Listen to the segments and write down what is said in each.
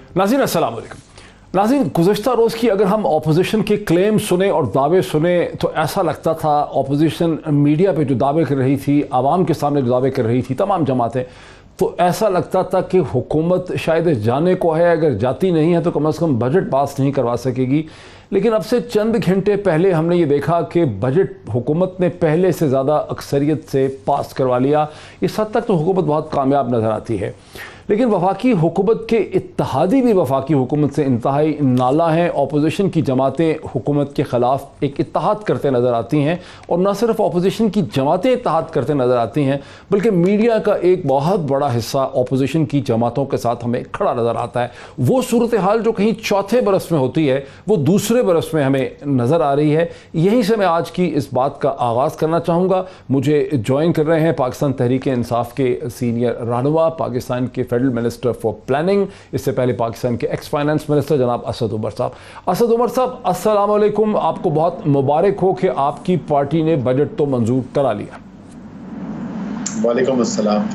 नाज़रीन अस्सलाम वालेकुम। नाज़रीन, गुज़श्ता रोज़ की अगर हम अपोजिशन के क्लेम सुने और दावे सुने तो ऐसा लगता था अपोजिशन मीडिया पे जो दावे कर रही थी, आवाम के सामने जो दावे कर रही थी तमाम जमातें, तो ऐसा लगता था कि हुकूमत शायद जाने को है, अगर जाती नहीं है तो कम से कम बजट पास नहीं करवा सकेगी। लेकिन अब से चंद घंटे पहले हमने ये देखा कि बजट हुकूमत ने पहले से ज़्यादा अक्सरियत से पास करवा लिया। इस हद तक तो हुकूमत बहुत कामयाब नज़र आती है, लेकिन वफाकी हुकूमत के इत्तेहादी भी वफाकी हुकूमत से इंतहाई नाला हैं। अपोजिशन की जमातें हुकूमत के ख़िलाफ़ एक इत्तेहाद करते नज़र आती हैं, और न सिर्फ अपोजिशन की जमातें इत्तेहाद करते नज़र आती हैं बल्कि मीडिया का एक बहुत बड़ा हिस्सा अपोजिशन की जमातों के साथ हमें खड़ा नज़र आता है। वो सूरत हाल जो कहीं चौथे बरस में होती है वो दूसरे बरस में हमें नज़र आ रही है। यहीं से मैं आज की इस बात का आगाज़ करना चाहूँगा। मुझे ज्वाइन कर रहे हैं पाकिस्तान तहरीक इंसाफ के सीनियर रहनुमा, पाकिस्तान के फेडरल मिनिस्टर फॉर प्लानिंग, इससे पहले पाकिस्तान के एक्स फाइनेंस मिनिस्टर जनाब असद उमर साहब। असद उमर साहब, अस्सलाम वालेकुम। आपको बहुत मुबारक हो कि आपकी पार्टी ने बजट तो मंजूर करा लिया। वालेकुम अस्सलाम,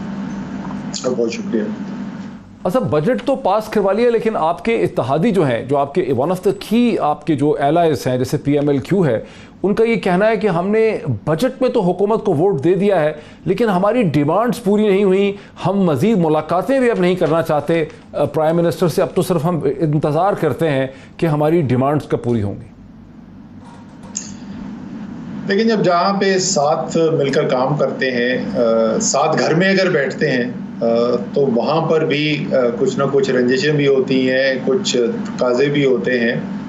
बहुत शुक्रिया। अच्छा, बजट तो पास करवा लिया, लेकिन आपके इत्तेहादी जो हैं, जो आपके वन ऑफ द की आपके जो एलाइज हैं जैसे PMLQ है, उनका ये कहना है कि हमने बजट में तो हुकूमत को वोट दे दिया है लेकिन हमारी डिमांड्स पूरी नहीं हुई, हम मज़ीद मुलाकातें भी अब नहीं करना चाहते प्राइम मिनिस्टर से, अब तो सिर्फ हम इंतज़ार करते हैं कि हमारी डिमांड्स कब पूरी होंगी। लेकिन जब जहाँ पे साथ मिलकर काम करते हैं, साथ घर में अगर बैठते हैं, तो वहाँ पर भी कुछ ना कुछ रंजिशें भी होती हैं, कुछ तकाज़े भी होते हैं।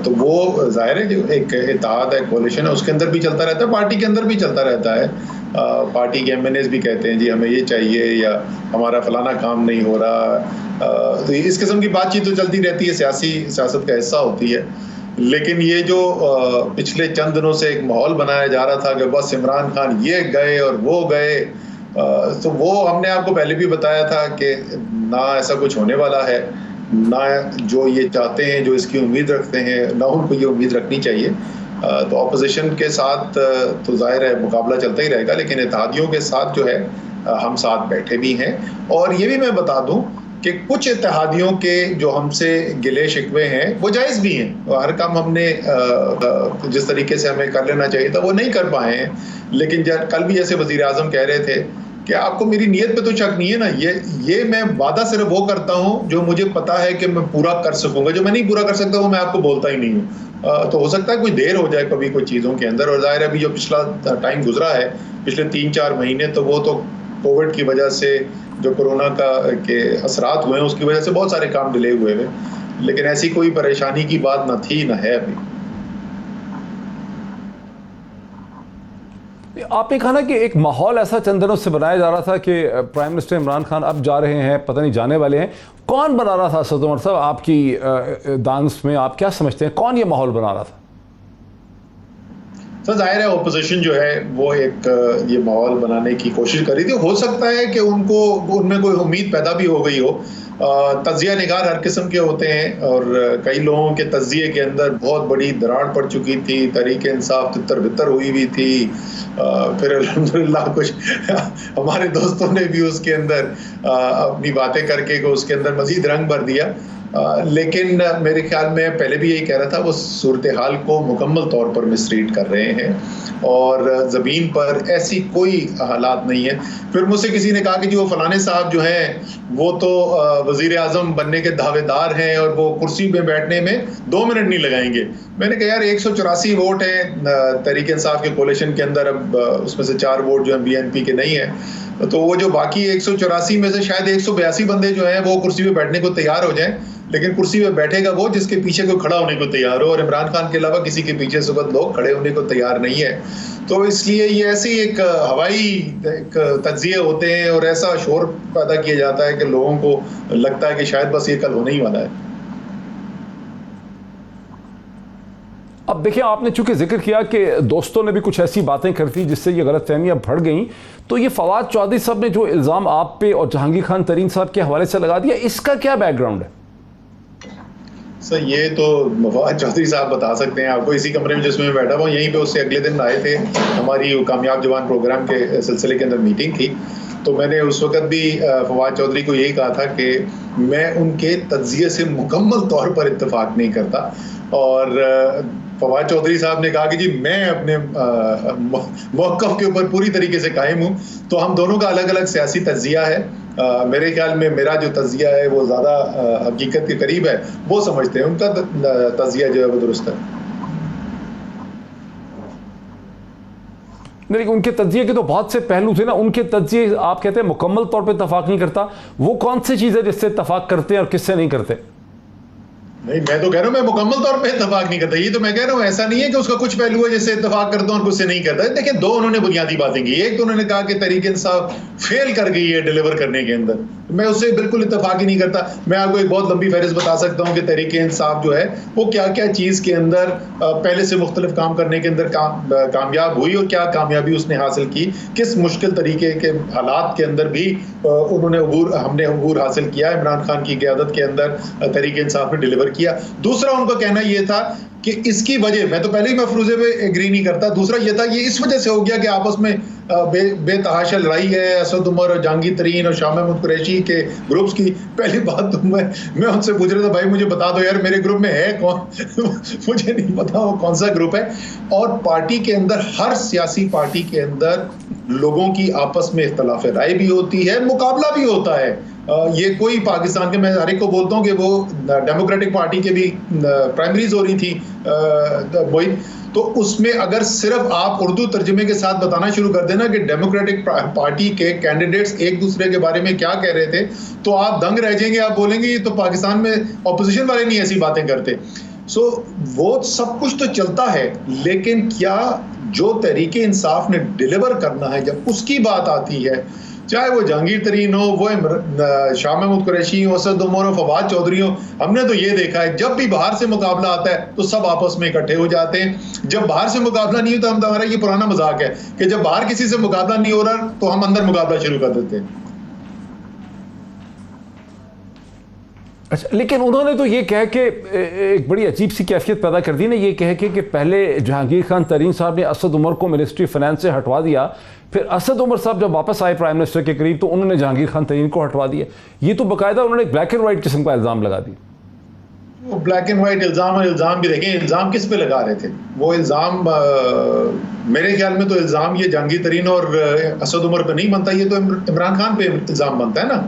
तो वो ज़ाहिर है जो एक इत्तेहाद है, कोalition है, उसके अंदर भी चलता रहता है, पार्टी के अंदर भी चलता रहता है। पार्टी के MNAs भी कहते हैं जी हमें ये चाहिए, या हमारा फलाना काम नहीं हो रहा। तो इस किस्म की बातचीत तो चलती रहती है, सियासत का हिस्सा होती है। लेकिन ये जो पिछले चंद दिनों से एक माहौल बनाया जा रहा था कि बस इमरान खान ये गए और वो गए, तो वो हमने आपको पहले भी बताया था कि ना ऐसा कुछ होने वाला है, ना जो ये चाहते हैं, जो इसकी उम्मीद रखते हैं, ना उनको ये उम्मीद रखनी चाहिए। तो अपोजिशन के साथ तो जाहिर है मुकाबला चलता ही रहेगा, लेकिन इत्तेहादियों के साथ जो है हम साथ बैठे भी हैं। और ये भी मैं बता दूं कि कुछ इत्तेहादियों के जो हमसे गिले शिकवे हैं वो जायज़ भी हैं। हर काम हमने जिस तरीके से हमें कर लेना चाहिए था वो नहीं कर पाए हैं। लेकिन जब कल भी ऐसे वज़ीर आज़म कह रहे थे कि आपको मेरी नीयत पे तो शक नहीं है ना, ये मैं वादा सिर्फ वो करता हूँ जो मुझे पता है कि मैं पूरा कर सकूंगा, जो मैं नहीं पूरा कर सकता वो मैं आपको बोलता ही नहीं हूँ। तो हो सकता है कोई देर हो जाए कभी कुछ चीज़ों के अंदर, और जाहिर है अभी जो पिछला टाइम गुजरा है, पिछले 3-4 महीने, तो वो तो कोविड की वजह से, जो कोरोना के असरात हुए हैं उसकी वजह से बहुत सारे काम डिले हुए हैं। लेकिन ऐसी कोई परेशानी की बात न थी, न है अभी। आपने कहा ना कि एक माहौल ऐसा चंद दिनों से बनाया जा रहा था कि प्राइम मिनिस्टर इमरान खान अब जा रहे हैं, पता नहीं जाने वाले हैं। कौन बना रहा था असद उमर साहब, आपकी दांस में आप क्या समझते हैं, कौन ये माहौल बना रहा था? तो जाहिर है ओपोजिशन जो है वो एक ये माहौल बनाने की कोशिश कर रही थी। हो सकता है कि उनमें कोई उम्मीद पैदा भी हो गई हो। तज्जिया निगार हर किस्म के होते हैं, और कई लोगों के तज्जिए के अंदर बहुत बड़ी दरार पड़ चुकी थी, तहरीक इंसाफ तितर बितर हुई भी थी। फिर अल्हम्दुलिल्लाह कुछ हमारे दोस्तों ने भी उसके अंदर अपनी बातें करके उसके अंदर मजीद रंग भर दिया। लेकिन मेरे ख्याल में पहले भी यही कह रहा था, वो सूरत हाल को मुकम्मल तौर पर मिसरीड कर रहे हैं, और ज़मीन पर ऐसी कोई हालात नहीं है। फिर मुझसे किसी ने कहा कि जी वो फलाने साहब जो हैं वो तो वज़ीर आज़म बनने के दावेदार हैं और वो कुर्सी पे बैठने में 2 मिनट नहीं लगाएंगे। मैंने कहा यार 184 वोट हैं तहरीक इंसाफ के कोalition के अंदर, अब उसमें से 4 वोट जो है BNP के नहीं है, तो वो जो बाकी 184 में से शायद 182 बंदे जो हैं वो कुर्सी पे बैठने को तैयार हो जाएं, लेकिन कुर्सी पे बैठेगा वो जिसके पीछे कोई खड़ा होने को तैयार हो, और इमरान खान के अलावा किसी के पीछे इस वक्त लोग खड़े होने को तैयार नहीं है। तो इसलिए ये ऐसी एक हवाई तज्जिए होते हैं और ऐसा शोर पैदा किया जाता है कि लोगों को लगता है कि शायद बस ये कल होने ही वाला है। अब देखिए, आपने चूंकि जिक्र किया कि दोस्तों ने भी कुछ ऐसी बातें कर दी जिससे ये गलतफहमियां बढ़ गई, तो ये फवाद चौधरी साहब ने जो इल्ज़ाम आप पे और जहांगीर खान तरीन साहब के हवाले से लगा दिया, इसका क्या बैकग्राउंड है? सर ये तो फवाद चौधरी साहब बता सकते हैं आपको। इसी कमरे में जिसमें मैं बैठा हुआ यहीं पे उससे अगले दिन आए थे, हमारी कामयाब जवान प्रोग्राम के सिलसिले के अंदर मीटिंग थी, तो मैंने उस वक्त भी फवाद चौधरी को यही कहा था कि मैं उनके तज्जिये से मुकम्मल तौर पर इत्तेफाक नहीं करता, और फवाद चौधरी साहब ने कहा कि जी मैं अपने मौक़िफ़ के ऊपर पूरी तरीके से कायम हूँ। तो हम दोनों का अलग अलग सियासी तज्जिया है। मेरे ख्याल में मेरा जो तज्जिया है वो ज़्यादा हकीकत के करीब है, वो समझते हैं, उनका तज्जिया जो है वो दुरुस्त है। नहीं, उनके तज्जिए के तो बहुत से पहलू थे ना। उनके तज्जिए आप कहते हैं मुकम्मल तौर पे इत्तेफाक नहीं करता, वो कौन सी चीज़ है जिससे इत्तेफाक करते हैं और किससे नहीं करते? नहीं, मैं तो कह रहा हूँ मैं मुकम्मल तौर पे इत्तेफाक नहीं करता। ये तो मैं कह रहा हूँ ऐसा नहीं है कि उसका कुछ पहलू है जिससे इत्तेफाक करता हूँ और कुछ से नहीं करता। देखिए, दो उन्होंने बुनियादी बातें की। एक तो उन्होंने कहा कि तहरीक इंसाफ फेल कर गई है डिलीवर करने के अंदर, मैं उससे बिल्कुल इत्तेफाक ही नहीं करता। मैं आपको एक बहुत लंबी फहरिस्त बता सकता हूँ कि तहरीक इंसाफ जो है वो क्या क्या चीज़ के अंदर पहले से मुख्तलिफ काम करने के अंदर कामयाब हुई और क्या कामयाबी उसने हासिल की, किस मुश्किल तरीके के हालात के अंदर भी हमने अबूर हासिल किया, इमरान खान की क़यादत के अंदर तहरीक इंसाफ ने डिलीवर किया। दूसरा उनका कहना ये था कि इसकी वजह, मैं तो पहले ही मफरूज़े पे एग्री नहीं करता, दूसरा ये था ये इस वजह से हो गया कि आपस में बेतहाशा लड़ाई है असद उमर और जहांगीर तरीन और शाह महमूद कुरैशी के ग्रुप्स की। पहली बात तो मैं उनसे पूछ रहा था, भाई मुझे बता दो यार मेरे ग्रुप में है कौन मुझे नहीं पता वो कौन सा ग्रुप है। और पार्टी के अंदर, हर सियासी पार्टी के अंदर लोगों की आपस में इख्तलाफ राय भी होती है, मुकाबला भी होता है। ये कोई पाकिस्तान के, मैं हर एक को बोलता हूँ कि वो डेमोक्रेटिक पार्टी के भी प्राइमरीज हो रही थी मोहित, तो उसमें अगर सिर्फ आप उर्दू तर्जुमे के साथ बताना शुरू कर देना कि डेमोक्रेटिक पार्टी के कैंडिडेट्स एक दूसरे के बारे में क्या कह रहे थे, तो आप दंग रह जाएंगे। आप बोलेंगे ये तो पाकिस्तान में ऑपोजिशन वाले नहीं ऐसी बातें करते। वो सब कुछ तो चलता है, लेकिन क्या जो तहरीके इंसाफ ने डिलीवर करना है, जब उसकी बात आती है, चाहे वो जहांगीर तरीन हो, वो शाह महमूद कुरैशी हो, असद उमर हो, फवाद चौधरी हो, हमने तो ये देखा है जब भी बाहर से मुकाबला आता है तो सब आपस में इकट्ठे हो जाते हैं। जब बाहर से मुकाबला नहीं होता, हमारा ये पुराना मजाक है कि जब बाहर किसी से मुकाबला नहीं हो रहा तो हम अंदर मुकाबला शुरू कर देते हैं। अच्छा, लेकिन उन्होंने तो ये कह के एक बड़ी अजीब सी कैफियत पैदा कर दी ना, ये कह के कि पहले जहांगीर खान तरीन साहब ने असद उमर को मिनिस्ट्री फाइनेंस से हटवा दिया, फिर असद उमर साहब जब वापस आए प्राइम मिनिस्टर के करीब तो उन्होंने जहांगीर खान तरीन को हटवा दिया। ये तो बाकायदा उन्होंने एक ब्लैक एंड वाइट किस्म का इल्ज़ाम लगा दी। वो ब्लैक एंड वाइट इल्ज़ाम, और इल्ज़ाम भी देखें, इल्ज़ाम किस पे लगा रहे थे वो इल्ज़ाम? मेरे ख्याल में तो इल्ज़ाम ये जहांगीर तरीन और असद उमर पे नहीं बनता, ये तो इमरान खान पे इल्ज़ाम बनता है ना,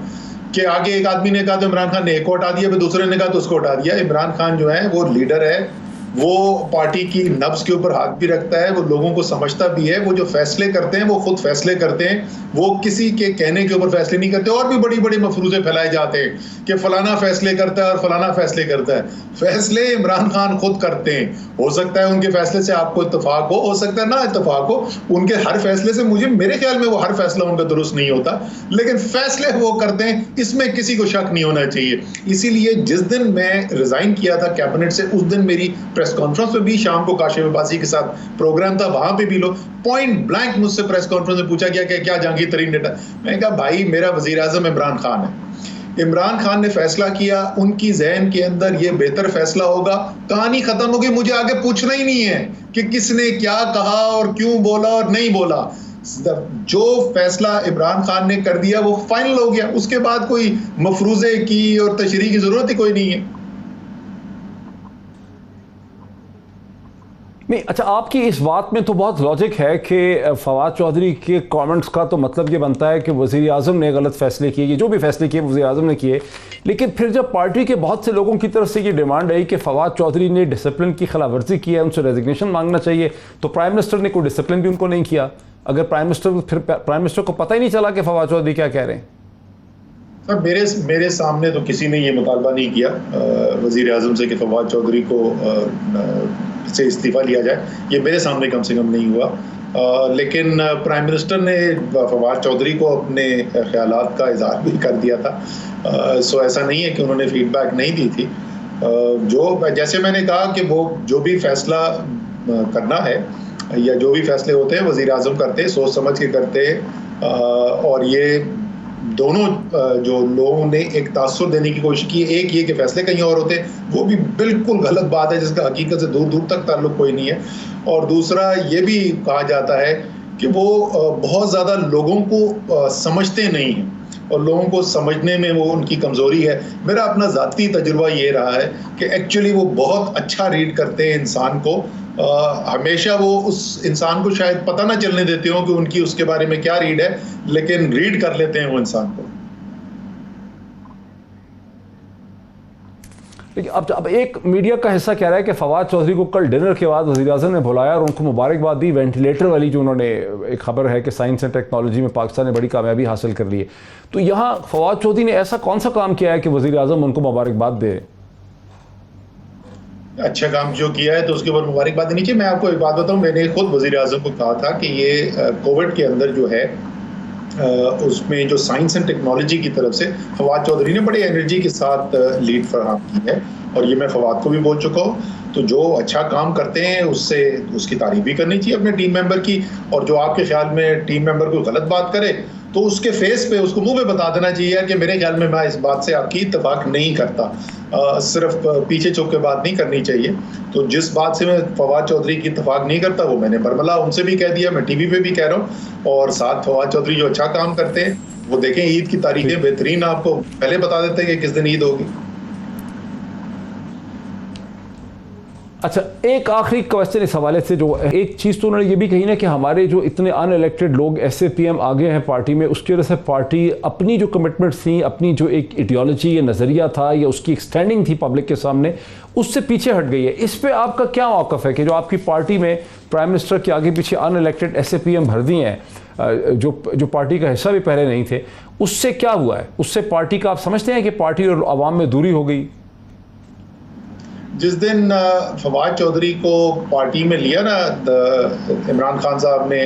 कि आगे एक आदमी ने कहा तो इमरान खान ने एक को हटा दिया, फिर दूसरे ने कहा तो उसको हटा दिया। इमरान खान जो है वो लीडर है, वो पार्टी की नब्ज के ऊपर हाथ भी रखता है, वो लोगों को समझता भी है, वो जो फैसले करते हैं वो खुद फैसले करते हैं, वो किसी के कहने के ऊपर फैसले नहीं करते। और भी बड़ी बड़ी मफरूज़े फैलाए जाते हैं कि फलाना फैसले करता है और फलाना फैसले करता है। फैसले इमरान खान खुद करते हैं। हो सकता है उनके फैसले से आपको इत्तेफाक हो सकता है ना इत्तेफाक हो, उनके हर फैसले से मेरे ख्याल में वो हर फैसला उनका दुरुस्त नहीं होता, लेकिन फैसले वो करते हैं, इसमें किसी को शक नहीं होना चाहिए। इसीलिए जिस दिन मैं रिजाइन किया था कैबिनेट से, उस दिन मेरी प्रेस कॉन्फ्रेंस में भी शाम को काशिफ अब्बासी के साथ प्रोग्राम था, वहां पे भी लोग पॉइंट ब्लैंक मुझसे प्रेस कॉन्फ्रेंस में पूछा गया कि क्या जहांगीर तरीन डेटा? मैंने कहा भाई मेरा वजीर आज़म इमरान खान है, इमरान खान ने फैसला किया, उनकी ज़हन के अंदर ये बेहतर फैसला होगा, कहानी खत्म होगी। मुझे आगे पूछना ही नहीं है कि किसने क्या कहा और क्यों बोला और नहीं बोला। जो फैसला इमरान खान ने कर दिया वो फाइनल हो गया, उसके बाद कोई मफरूज़े की और तशरीह की जरूरत ही कोई नहीं है। नहीं, अच्छा, आपकी इस बात में तो बहुत लॉजिक है कि फवाद चौधरी के कमेंट्स का तो मतलब ये बनता है कि वज़ीर आज़म ने गलत फैसले किए, जो भी फैसले किए वज़ीर आज़म ने किए। लेकिन फिर जब पार्टी के बहुत से लोगों की तरफ से ये डिमांड आई कि फवाद चौधरी ने डिसिप्लिन की खिलाफ वर्जी की है, उनसे रेजिग्नेशन मांगना चाहिए, तो प्राइम मिनिस्टर ने कोई डिसिप्लिन भी उनको नहीं किया। अगर प्राइम मिनिस्टर को पता ही नहीं चला कि फवाद चौधरी क्या कह रहे हैं। सर, मेरे सामने तो किसी ने ये मुतालबा नहीं किया वज़ीर आज़म से कि फवाद चौधरी को से इस्तीफ़ा लिया जाए, ये मेरे सामने कम से कम नहीं हुआ। लेकिन प्राइम मिनिस्टर ने फवाद चौधरी को अपने ख्यालात का इज़हार भी कर दिया था। सो ऐसा नहीं है कि उन्होंने फीडबैक नहीं दी थी। जैसे मैंने कहा कि वो जो भी फैसला करना है या जो भी फैसले होते हैं वज़ीर आज़म करते हैं, सोच समझ के करते हैं। और ये दोनों जो लोगों ने एक तासुर देने की कोशिश की, एक ये कि फैसले कहीं और होते, वो भी बिल्कुल गलत बात है जिसका हकीकत से दूर दूर तक ताल्लुक कोई नहीं है। और दूसरा ये भी कहा जाता है कि वो बहुत ज़्यादा लोगों को समझते नहीं हैं और लोगों को समझने में वो उनकी कमज़ोरी है। मेरा अपना ज़ाती तजुर्बा ये रहा है कि एक्चुअली वो बहुत अच्छा रीड करते हैं इंसान को। हमेशा वो उस इंसान को शायद पता ना चलने देते हो कि उनकी उसके बारे में क्या रीड है, लेकिन रीड कर लेते हैं वो इंसान को। अब एक मीडिया का हिस्सा कह रहा है कि फवाद चौधरी को कल डिनर के बाद वज़ीर-ए-आज़म ने बुलाया और उनको मुबारकबाद दी। वेंटिलेटर वाली जो उन्होंने एक खबर है कि साइंस एंड टेक्नोलॉजी में पाकिस्तान ने बड़ी कामयाबी हासिल कर ली है, तो यहाँ फवाद चौधरी ने ऐसा कौन सा काम किया है कि वज़ीर-ए-आज़म उनको मुबारकबाद दे? अच्छा काम जो किया है तो उसके ऊपर मुबारकबाद देनी चाहिए। मैं आपको एक बात बताऊं, मैंने खुद वज़ीर-ए-आज़म को कहा था कि ये कोविड के अंदर जो है उसमें जो साइंस एंड टेक्नोलॉजी की तरफ से फवाद चौधरी ने बड़ी एनर्जी के साथ लीड फराहम की है और ये मैं फवाद को भी बोल चुका हूँ। तो जो अच्छा काम करते हैं उससे उसकी तारीफ भी करनी चाहिए अपने टीम मेंबर की, और जो आपके ख्याल में टीम मेंबर कोई गलत बात करे तो उसके फेस पे उसको मुंह पे बता देना चाहिए कि मेरे ख्याल में मैं इस बात से आपकी इत्तेफाक नहीं करता। सिर्फ पीछे छुप के बात नहीं करनी चाहिए। तो जिस बात से मैं फवाद चौधरी की इत्तेफाक नहीं करता वो मैंने बरमला उनसे भी कह दिया, मैं टीवी पे भी कह रहा हूँ। और साथ फवाद चौधरी जो अच्छा काम करते हैं वो देखें, ईद की तारीखें बेहतरीन आपको पहले बता देते हैं कि किस दिन ईद होगी। अच्छा, एक आखिरी क्वेश्चन इस हवाले से, जो एक चीज़ तो उन्होंने ये भी कही ना कि हमारे जो इतने अनइलेक्टेड लोग SAPM आगे हैं पार्टी में, उसकी वजह से पार्टी अपनी जो कमिटमेंट्स थी, अपनी जो एक आइडियोलॉजी या नज़रिया था या उसकी एक स्टैंडिंग थी पब्लिक के सामने, उससे पीछे हट गई है। इस पे आपका क्या मौक़िफ़ है कि जो आपकी पार्टी में प्राइम मिनिस्टर के आगे पीछे अनइलेक्टेड SAPM भर दिए हैं, जो पार्टी का हिस्सा भी पहले नहीं थे, उससे क्या हुआ है? उससे पार्टी का आप समझते हैं कि पार्टी और आवाम में दूरी हो गई? जिस दिन फवाद चौधरी को पार्टी में लिया ना इमरान खान साहब ने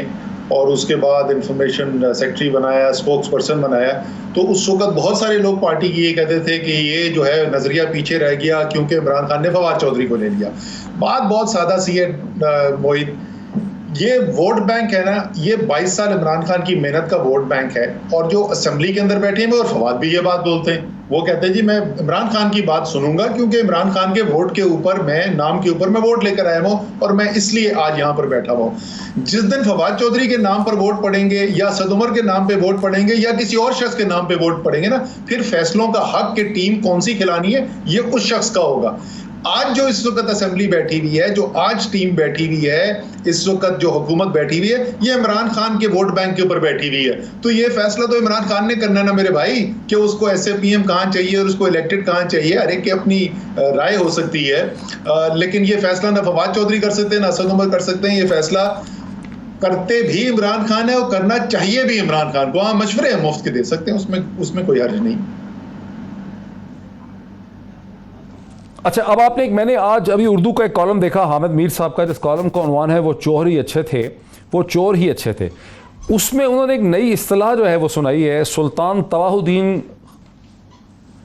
और उसके बाद इंफॉर्मेशन सेक्रेटरी बनाया, स्पोक्स पर्सन बनाया, तो उस वक्त बहुत सारे लोग पार्टी की ये कहते थे कि ये जो है नज़रिया पीछे रह गया क्योंकि इमरान खान ने फवाद चौधरी को ले लिया। बात बहुत सादा सी है मोहित, ये वोट बैंक है ना, ये 22 साल इमरान खान की मेहनत का वोट बैंक है। और जो असेंबली के अंदर बैठे हैं और फवाद भी ये बात बोलते हैं, वो कहते हैं जी मैं इमरान खान की बात सुनूंगा क्योंकि इमरान खान के वोट के ऊपर, मैं नाम के ऊपर मैं वोट लेकर आया हूँ और मैं इसलिए आज यहाँ पर बैठा हुआ हूँ। जिस दिन फवाद चौधरी के नाम पर वोट पड़ेंगे या सद उमर के नाम पे वोट पड़ेंगे या किसी और शख्स के नाम पे वोट पड़ेंगे ना, फिर फैसलों का हक की टीम कौन सी खिलानी है ये उस शख्स का होगा। आज जो इस वक्त असेंबली बैठी हुई है, जो आज टीम बैठी हुई है, इस वक्त जो हुकूमत बैठी हुई है, ये इमरान खान के वोट बैंक के ऊपर बैठी हुई है। तो ये फैसला तो इमरान खान ने करना ना मेरे भाई, कि उसको SAPM कहाँ चाहिए और उसको इलेक्टेड कहाँ चाहिए। हर एक की अपनी राय हो सकती है, लेकिन ये फैसला ना फवाद चौधरी कर सकते हैं ना असद उमर कर सकते हैं। ये फैसला करते भी इमरान खान है और करना चाहिए भी इमरान खान को। हाँ, मशवरे हम मुफ्त के दे सकते हैं, उसमें कोई हर्ज नहीं। अच्छा, अब आपने मैंने आज अभी उर्दू का एक कॉलम देखा हामिद मीर साहब का, जिस कॉलम का उन्वान है वो चोर ही अच्छे थे, वो चोर ही अच्छे थे। उसमें उन्होंने एक नई इस्तिलाह जो है वो सुनाई है, सुल्तान तवाहुद्दीन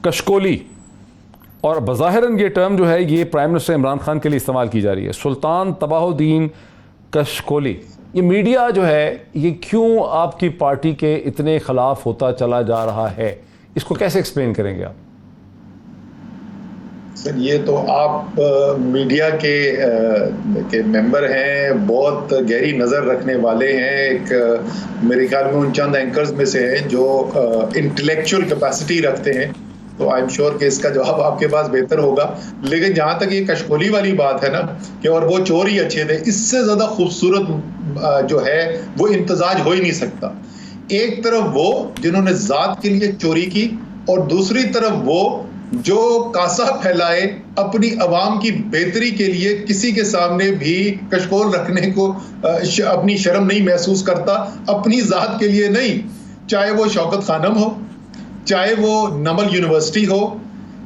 कशकोली। और बज़ाहिरन ये टर्म जो है ये प्राइम मिनिस्टर इमरान खान के लिए इस्तेमाल की जा रही है, सुल्तान तवाहुद्दीन कशकोली। ये मीडिया जो है ये क्यों आपकी पार्टी के इतने ख़िलाफ़ होता चला जा रहा है, इसको कैसे एक्सप्लेन करेंगे आप? सर ये तो आप मीडिया के मेंबर हैं, बहुत गहरी नज़र रखने वाले हैं। एक मेरे ख्याल में उन चंद एंकर्स में से हैं जो इंटेलेक्चुअल कैपेसिटी रखते हैं, तो आई एम श्योर कि इसका जवाब आपके पास बेहतर होगा। लेकिन जहाँ तक ये कशकोली वाली बात है ना कि और वो चोर ही अच्छे थे, इससे ज़्यादा खूबसूरत जो है वो इम्तजाज हो ही नहीं सकता। एक तरफ वो जिन्होंने ज़ात के लिए चोरी की और दूसरी तरफ वो जो कासा फैलाए अपनी आवाम की बेहतरी के लिए, किसी के सामने भी कशकोल रखने को अपनी शर्म नहीं महसूस करता, अपनी ज़ात के लिए नहीं। चाहे वो शौकत खानम हो, चाहे वो नमल यूनिवर्सिटी हो,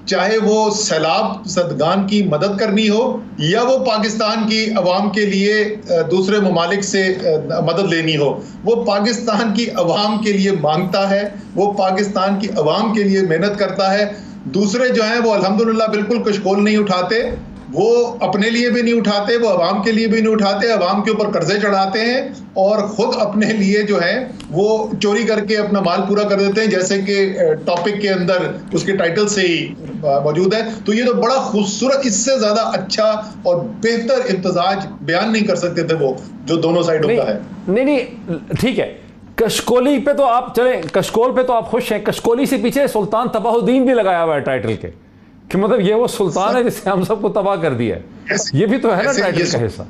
चाहे वो सैलाब सदगान की मदद करनी हो, या वो पाकिस्तान की आवाम के लिए दूसरे ममालिक से मदद लेनी हो, वो पाकिस्तान की आवाम के लिए मांगता है, वो पाकिस्तान की आवाम के लिए मेहनत करता है। दूसरे जो हैं वो अल्हम्दुलिल्लाह बिल्कुल कशकोल नहीं उठाते, वो अपने लिए भी नहीं उठाते, वो अवाम के लिए भी नहीं उठाते, अवाम के ऊपर कर्जे चढ़ाते हैं और खुद अपने लिए जो है वो चोरी करके अपना माल पूरा कर देते हैं, जैसे कि टॉपिक के अंदर उसके टाइटल से ही मौजूद है। तो ये तो बड़ा खूबसूरत, इससे ज्यादा अच्छा और बेहतर इम्तिजाज बयान नहीं कर सकते थे वो जो दोनों साइडों का है। नहीं, ठीक है, कशकोली पे तो आप चले, कशकोल पे तो आप खुश हैं, कशकोली से पीछे सुल्तान तबाहुद्दीन भी लगाया हुआ है टाइटल के, कि मतलब ये वो सुल्तान है जिसने हम सबको तबाह कर दिया है। ये भी तो है ना टाइटल का हिस्सा।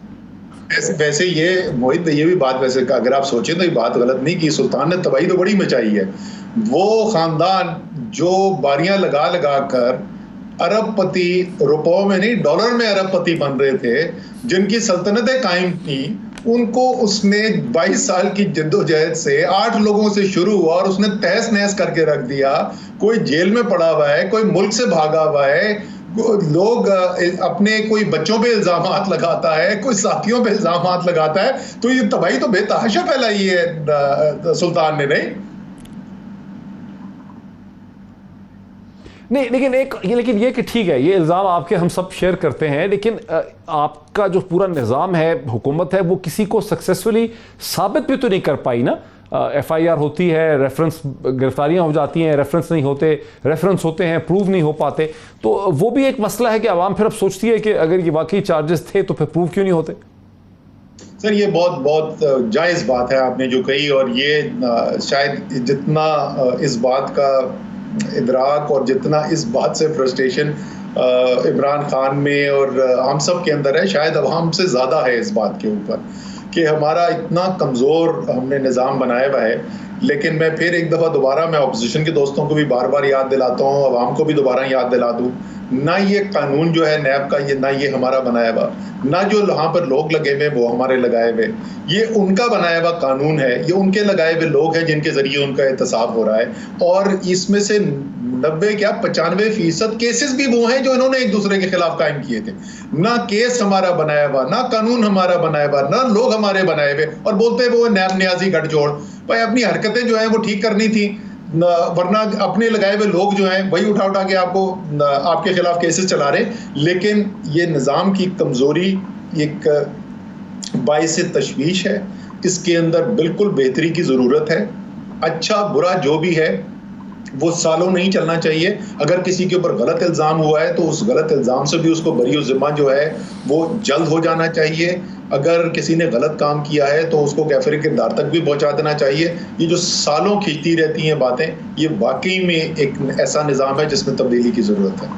वैसे ये मोहित, ये भी बात वैसे अगर आप सोचें तो ये बात गलत नहीं की, सुल्तान ने तबाही तो बड़ी मचाई है। वो खानदान जो बारियां लगा लगा कर अरबपति, रुपयों में नहीं डॉलर में अरबपति बन रहे थे, जिनकी सल्तनतें कायम थी, उनको उसने 22 साल की जद्दोजहद से 8 लोगों से शुरू हुआ और उसने तहस नहस करके रख दिया। कोई जेल में पड़ा हुआ है, कोई मुल्क से भागा हुआ है, लोग अपने कोई बच्चों पे इल्जामात लगाता है, कोई साथियों पे इल्जामात लगाता है। तो ये तबाही तो बेतहाशा फैलाई है सुल्तान ने। नहीं, लेकिन ये कि ठीक है, ये इल्ज़ाम आपके हम सब शेयर करते हैं, लेकिन आपका जो पूरा निज़ाम है, हुकूमत है, वो किसी को सक्सेसफुली साबित भी तो नहीं कर पाई ना। FIR होती है, रेफरेंस, गिरफ्तारियां हो जाती हैं, रेफरेंस नहीं होते, रेफरेंस होते हैं, प्रूव नहीं हो पाते। तो वो भी एक मसला है कि आवाम फिर अब सोचती है कि अगर ये वाकई चार्जेस थे तो फिर प्रूव क्यों नहीं होते। सर ये बहुत बहुत जायज़ बात है आपने जो कही, और ये शायद जितना इस बात का इदराक और जितना इस बात से फ्रस्ट्रेशन इमरान खान में और हम सब के अंदर है, शायद अवाम से ज़्यादा है इस बात के ऊपर कि हमारा इतना कमज़ोर हमने निज़ाम बनाया हुआ है। लेकिन मैं फिर एक दफ़ा दोबारा मैं अपोजिशन के दोस्तों को भी बार बार याद दिलाता हूँ, अवाम को भी दोबारा याद दिला दूँ, ना ये कानून जो है नैब का, ये ना ये हमारा बनाया हुआ, ना जो यहाँ पर लोग लगे हुए वो हमारे लगाए हुए, ये उनका बनाया हुआ कानून है, ये उनके लगाए हुए लोग हैं जिनके जरिए उनका एहतसाब हो रहा है। और इसमें से 95% केसेस भी वो हैं जो इन्होंने एक दूसरे के खिलाफ कायम किए थे। ना केस हमारा बनाया हुआ, ना कानून हमारा बनाया हुआ, ना लोग हमारे बनाए हुए, और बोलते हैं वो नैब न्याजी गठजोड़। भाई अपनी हरकतें जो है वो ठीक करनी थी, वरना अपने लगाए हुए लोग जो हैं वही उठा उठा के आपको आपके खिलाफ केसेस चला रहे। लेकिन ये निज़ाम की कमज़ोरी एक बाइस तशवीश है, इसके अंदर बिल्कुल बेहतरी की ज़रूरत है। अच्छा बुरा जो भी है वो सालों नहीं चलना चाहिए। अगर किसी के ऊपर गलत इल्ज़ाम हुआ है तो उस गलत इल्ज़ाम से भी उसको बरी ज़िम्मा जो है वो जल्द हो जाना चाहिए। अगर किसी ने गलत काम किया है तो उसको कैफिर किरदार तक भी पहुंचा देना चाहिए। ये जो सालों खींचती रहती हैं बातें, ये वाकई में एक ऐसा निज़ाम है जिसमें तब्दीली की ज़रूरत है।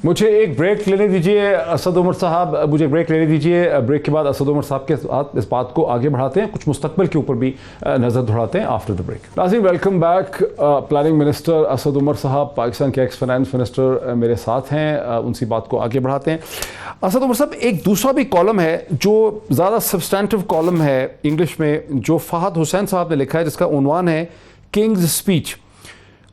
मुझे एक ब्रेक लेने दीजिए असद उमर साहब, मुझे ब्रेक लेने दीजिए। ब्रेक के बाद असद उमर साहब के साथ इस बात को आगे बढ़ाते हैं, कुछ मुस्तकबिल के ऊपर भी नज़र दौड़ाते हैं आफ्टर द ब्रेक। नाज़रीन welcome back. Planning minister Asad Umar साहब, पाकिस्तान के एक्स फाइनेंस मिनिस्टर मेरे साथ हैं, उनसी बात को आगे बढ़ाते हैं। असद उमर साहब, एक दूसरा भी कॉलम है जो ज़्यादा सब्सटेंटिव कॉलम है इंग्लिश में, जो फ़हद हुसैन साहब ने लिखा है, जिसका उन्वान है किंग्स स्पीच।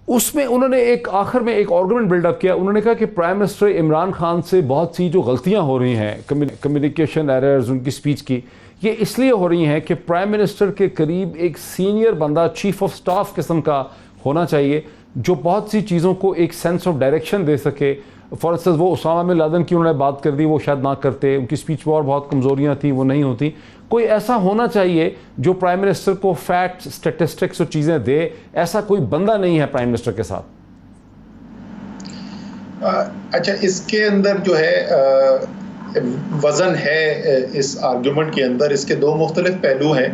उसमें उन्होंने एक आखिर में एक आर्गुमेंट बिल्डअप किया। उन्होंने कहा कि प्राइम मिनिस्टर इमरान खान से बहुत सी जो गलतियां हो रही हैं, कम्युनिकेशन एरर्स उनकी स्पीच की, ये इसलिए हो रही हैं कि प्राइम मिनिस्टर के करीब एक सीनियर बंदा, चीफ ऑफ स्टाफ किस्म का होना चाहिए, जो बहुत सी चीज़ों को एक सेंस ऑफ डायरेक्शन दे सके। फॉर इंस्टेंस वो उसामा बिन लादेन की उन्होंने बात कर दी, वो शायद ना करते, उनकी स्पीच में और बहुत कमज़ोरियाँ थी, वो नहीं होती। कोई ऐसा होना चाहिए जो प्राइम मिनिस्टर को फैक्ट, स्टेटिस्टिक्स और चीज़ें दे। ऐसा कोई बंदा नहीं है प्राइम मिनिस्टर के साथ। अच्छा, इसके अंदर जो है वज़न है इस आर्गुमेंट के अंदर, इसके दो मुख्तलिफ पहलू हैं।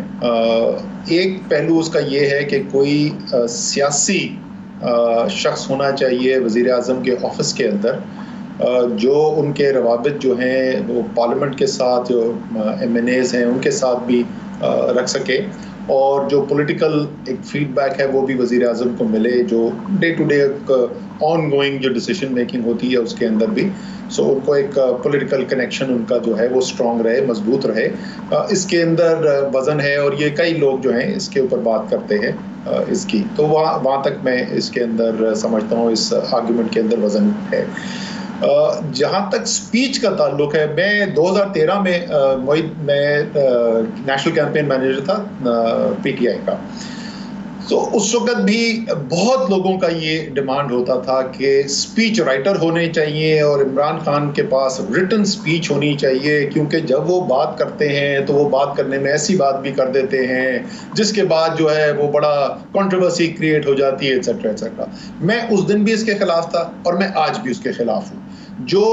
एक पहलू उसका ये है कि कोई सियासी शख्स होना चाहिए वज़ीर आज़म के ऑफिस के अंदर, जो उनके रवाबित जो हैं वो पार्लियामेंट के साथ, जो MNAs हैं उनके साथ भी रख सके, और जो पॉलिटिकल एक फीडबैक है वो भी वज़ीर आज़म को मिले, जो day to day ongoing जो डिसीजन मेकिंग होती है उसके अंदर भी। सो उनको एक पॉलिटिकल कनेक्शन उनका जो है वो स्ट्रॉन्ग रहे, मजबूत रहे। इसके अंदर वज़न है, और ये कई लोग जो हैं इसके ऊपर बात करते हैं इसकी। तो वहाँ तक मैं इसके अंदर समझता हूँ इस आर्गुमेंट के अंदर वज़न है। जहाँ तक स्पीच का ताल्लुक है, मैं 2013 में मैं नेशनल कैंपेन मैनेजर था PTI का। तो उस वक्त भी बहुत लोगों का ये डिमांड होता था कि स्पीच राइटर होने चाहिए और इमरान खान के पास रिटन स्पीच होनी चाहिए, क्योंकि जब वो बात करते हैं तो वो बात करने में ऐसी बात भी कर देते हैं जिसके बाद जो है वो बड़ा कंट्रोवर्सी क्रिएट हो जाती है, एटसेट्रा एटसेट्रा। मैं उस दिन भी इसके खिलाफ था और मैं आज भी उसके खिलाफ हूँ। जो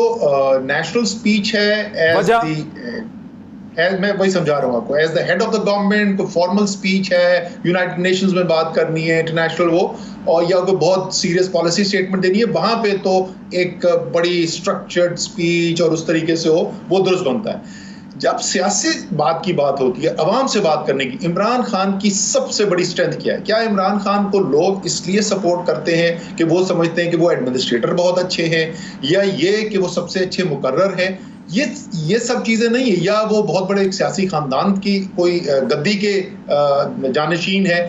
नेशनल स्पीच है मैं वही समझा रहा हूँ आपको, as the head of the government कोई फॉर्मल स्पीच है, यूनाइटेड नेशंस में बात करनी है, इंटरनेशनल वो, और या कोई बहुत सीरियस पॉलिसी स्टेटमेंट देनी है, वहां पे तो एक बड़ी स्ट्रक्चर्ड स्पीच और उस तरीके से हो वो दुरुस्त बनता है। जब सियासी बात की बात होती है, अवाम से बात करने की, इमरान खान की सबसे बड़ी स्ट्रेंथ क्या है? क्या इमरान खान को लोग इसलिए सपोर्ट करते हैं कि वो समझते हैं कि वो एडमिनिस्ट्रेटर बहुत अच्छे हैं, या ये कि वो सबसे अच्छे मुकर्रर हैं? ये सब चीजें नहीं है, या वो बहुत बड़े एक सियासी खानदान की कोई गद्दी के जानशीन है,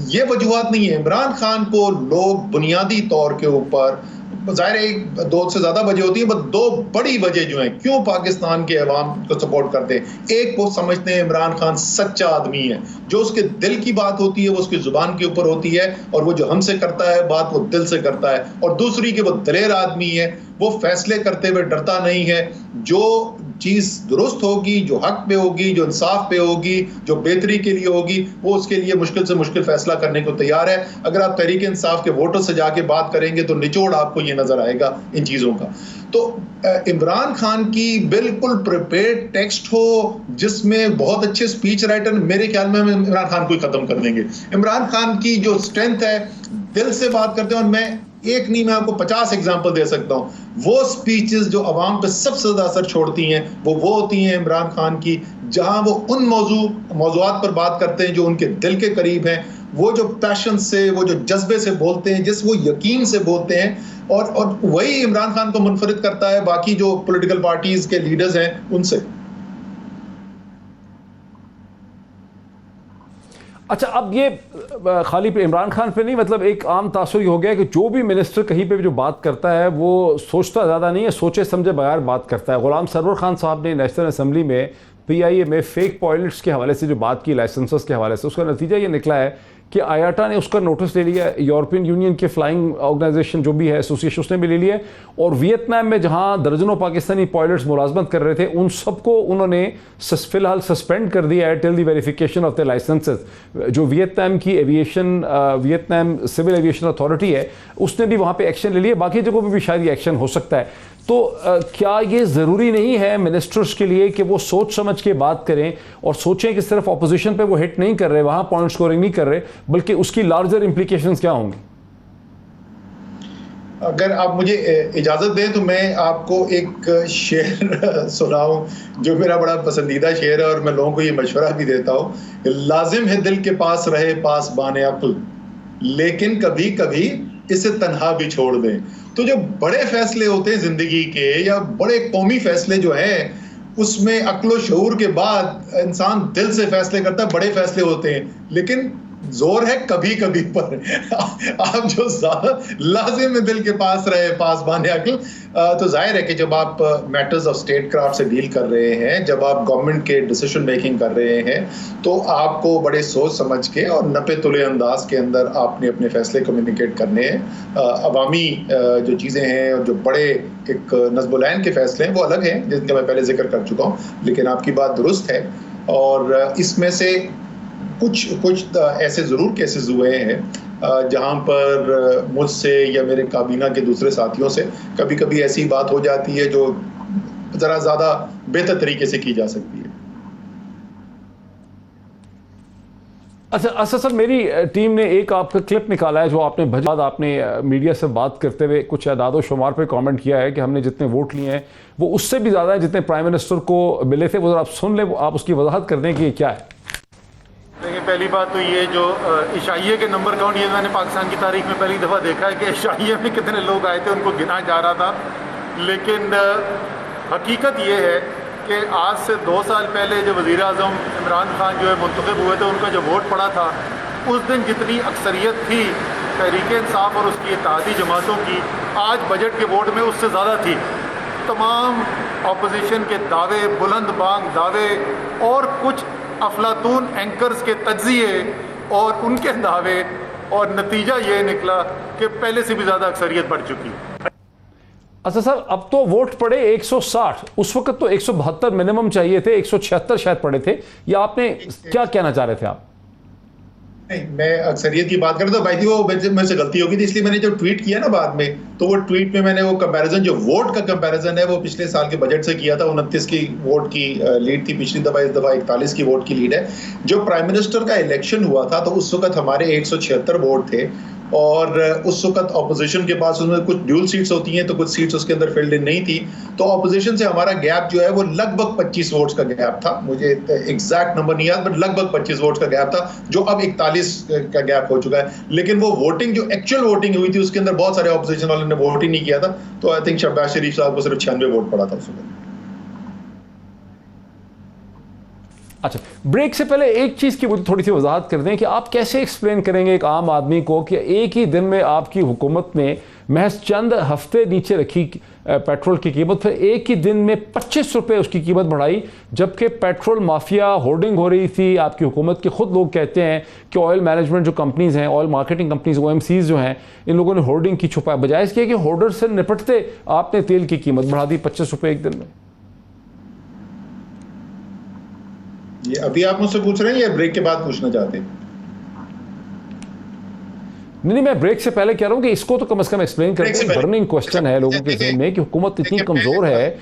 ये वजूहत नहीं है। इमरान खान को लोग बुनियादी तौर के ऊपर, जाहिर है एक दो से ज्यादा वजह होती है, बस दो बड़ी वजह जो है क्यों पाकिस्तान के अवाम को सपोर्ट करते हैं। एक, वो समझते हैं इमरान खान सच्चा आदमी है, जो उसके दिल की बात होती है वो उसकी जुबान के ऊपर होती है, और वो जो हमसे करता है बात वो दिल से करता है। और दूसरी कि वो दलेर आदमी है, वो फैसले करते हुए डरता नहीं है, जो चीज दुरुस्त होगी, जो हक पे होगी, जो इंसाफ पे होगी, जो बेहतरी के लिए होगी, वो उसके लिए मुश्किल से मुश्किल फैसला करने को तैयार है। अगर आप तहरीक इंसाफ के वोटर से जाके बात करेंगे तो निचोड़ आपको ये नजर आएगा इन चीजों का। तो इमरान खान की बिल्कुल प्रिपेयर्ड टेक्स्ट हो जिसमें बहुत अच्छे स्पीच राइटर, मेरे ख्याल में इमरान खान को ही खत्म कर देंगे। इमरान खान की जो स्ट्रेंथ है, दिल से बात करते हैं, और मैं एक नहीं, मैं आपको 50 एग्जाम्पल दे सकता हूं। वो स्पीचेस जो अवाम पे सबसे ज्यादा असर छोड़ती हैं वो होती हैं इमरान खान की, जहां वो उन मौजूआत पर बात करते हैं जो उनके दिल के करीब हैं, वो जो पैशन से, वो जो जज्बे से बोलते हैं, जिस वो यकीन से बोलते हैं, और वही इमरान खान को मुनफरिद करता है बाकी जो पॉलिटिकल पार्टीज के लीडर्स हैं उनसे। अच्छा, अब ये खाली पे इमरान खान पे नहीं, मतलब एक आम तासुर हो गया कि जो भी मिनिस्टर कहीं पे भी जो बात करता है वो सोचता ज़्यादा नहीं है, सोचे समझे बगैर बात करता है। गुलाम सरवर खान साहब ने नेशनल असम्बली में PIA में फेक पायलट्स के हवाले से जो बात की, लाइसेंसेस के हवाले से, उसका नतीजा ये निकला है कि आयाटा ने उसका नोटिस ले लिया, यूरोपियन यूनियन के फ्लाइंग ऑर्गेनाइजेशन जो भी है एसोसिएशन, उसने भी ले लिया, और वियतनाम में जहां दर्जनों पाकिस्तानी पायलट्स मुलाजमत कर रहे थे उन सबको उन्होंने फिलहाल सस्पेंड कर दिया है till the verification of the licences. जो वियतनाम की वियतनाम सिविल एविएशन अथॉरिटी है उसने भी वहां पे एक्शन ले लिया, बाकी जगहों पर भी शायद ये एक्शन हो सकता है। तो क्या ये ज़रूरी नहीं है मिनिस्टर्स के लिए कि वो सोच समझ के बात करें और सोचें कि सिर्फ ऑपोजिशन पे वो हिट नहीं कर रहे, वहां पॉइंट स्कोरिंग नहीं कर रहे, बल्कि उसकी लार्जर इंप्लीकेशंस क्या होंगी? अगर आप मुझे इजाज़त दें तो मैं आपको एक शेर सुनाऊं जो मेरा बड़ा पसंदीदा शेर है, और मैं लोगों को ये मशवरा भी देता हूँ। लाजिम है दिल के पास रहे पासबान अक्ल, लेकिन कभी कभी इसे तन्हा भी छोड़ दें। तो जो बड़े फैसले होते हैं जिंदगी के, या बड़े कौमी फैसले जो हैं, उसमें अक्ल शऊर के बाद इंसान दिल से फैसले करता है, बड़े फैसले होते हैं, लेकिन जोर है कभी कभी पर। आप जो लाजिम में दिल के पास रहे पासबान अक्ल, तो जाहिर है कि जब आप मैटर्स ऑफ स्टेट क्राफ्ट से डील कर रहे हैं, जब आप गवर्नमेंट के डिसीजन मेकिंग कर रहे हैं, तो आपको बड़े सोच समझ के और नपे तुले अंदाज के अंदर आपने अपने फैसले कम्युनिकेट करने हैं। अवामी जो चीज़ें हैं और जो बड़े एक नज़्बुलैन के फैसले हैं वो अलग हैं, जिनका मैं पहले जिक्र कर चुका हूँ, लेकिन आपकी बात दुरुस्त है। और इसमें से कुछ ऐसे ज़रूर केसेस हुए हैं जहां पर मुझसे या मेरे काबीना के दूसरे साथियों से कभी कभी ऐसी बात हो जाती है जो ज़रा ज़्यादा बेहतर तरीके से की जा सकती है। अच्छा सर, मेरी टीम ने एक आपका क्लिप निकाला है जो आपने बाद आपने मीडिया से बात करते हुए कुछ अदाद शुमार पे कमेंट किया है कि हमने जितने वोट लिए हैं वो उससे भी ज़्यादा है जितने प्राइम मिनिस्टर को मिले थे। वो आप सुन ले, आप उसकी वजाहत कर दें कि क्या है। देखिए, पहली बात तो ये जो इशाइये के नंबर काउंट, ये मैंने पाकिस्तान की तारीख में पहली दफ़ा देखा है कि इशाइये में कितने लोग आए थे, उनको गिना जा रहा था। लेकिन हकीकत ये है कि आज से 2 साल पहले जो वज़ीर आज़म इमरान खान जो है मुंतखब हुए थे, उनका जो वोट पड़ा था, उस दिन जितनी अक्सरियत थी तहरीक इंसाफ और उसकी इत्तेहादी जमातों की, आज बजट के वोट में उससे ज़्यादा थी। तमाम अपोजिशन के दावे, बुलंद बांग दावे, और कुछ अफलातून एंकर्स के तज्जिए और उनके दावे और नतीजा ये निकला कि पहले से भी ज़्यादा अक्सरियत बढ़ चुकी है। अच्छा सर, अब तो वोट पड़े 160, उस वक्त तो 172 मिनिमम चाहिए थे, 176 शायद पड़े थे, या आपने क्या कहना चाह रहे थे आप? नहीं, मैं अक्सरियत की बात कर रहा था भाई, थी वो मेरे से गलती होगी थी, इसलिए मैंने जो ट्वीट किया ना बाद में, तो वो ट्वीट में मैंने वो कंपैरिजन, जो वोट का कंपैरिजन है, वो पिछले साल के बजट से किया था। 29 की वोट की लीड थी पिछली दफा, इस दफा 41 की वोट की लीड है। जो प्राइम मिनिस्टर का इलेक्शन हुआ था तो उस वक्त हमारे 176 वोट थे, और उस वक्त ऑपोजिशन के पास, उसमें कुछ ड्यूल सीट्स होती हैं तो कुछ सीट्स उसके अंदर फिल्ड इन नहीं थी, तो ऑपोजिशन से हमारा गैप जो है वो लगभग 25 वोट्स का गैप था। मुझे एग्जैक्ट नंबर नहीं याद, बट लगभग 25 वोट्स का गैप था, जो अब 41 का गैप हो चुका है। लेकिन वो वोटिंग, जो एक्चुअल वोटिंग हुई थी, उसके अंदर बहुत सारे ऑपोजिशन वालों ने वोट ही नहीं किया था, तो आई थिंक शहबाज शरीफ साहब को सिर्फ 96 वोट पड़ा था उस वक्त। अच्छा, ब्रेक से पहले एक चीज़ की मुझे थोड़ी सी वजाहत कर दें कि आप कैसे एक्सप्लेन करेंगे एक आम आदमी को कि एक ही दिन में आपकी हुकूमत ने महज चंद हफ्ते नीचे रखी पेट्रोल की कीमत, फिर एक ही दिन में 25 रुपये उसकी कीमत बढ़ाई, जबकि पेट्रोल माफिया होर्डिंग हो रही थी आपकी हुकूमत के। खुद लोग कहते हैं कि ऑयल मैनेजमेंट जो कंपनीज़ हैं, ऑयल मार्केटिंग कंपनीज़, OMCs जो हैं, इन लोगों ने होर्डिंग की छुपाया, बजाय इसके कि होर्डर से निपटते आपने तेल की कीमत बढ़ा दी 25 रुपये एक दिन में। ये अभी आप मुझसे पूछ रहे हैं या ब्रेक के बाद पूछना चाहते हैं? नहीं, मैं ब्रेक से पहले कह रहा हूं कि इसको तो कम से कम एक्सप्लेन करें। बर्निंग क्वेश्चन है लोगों के जहन में कि हुकूमत इतनी कमजोर है।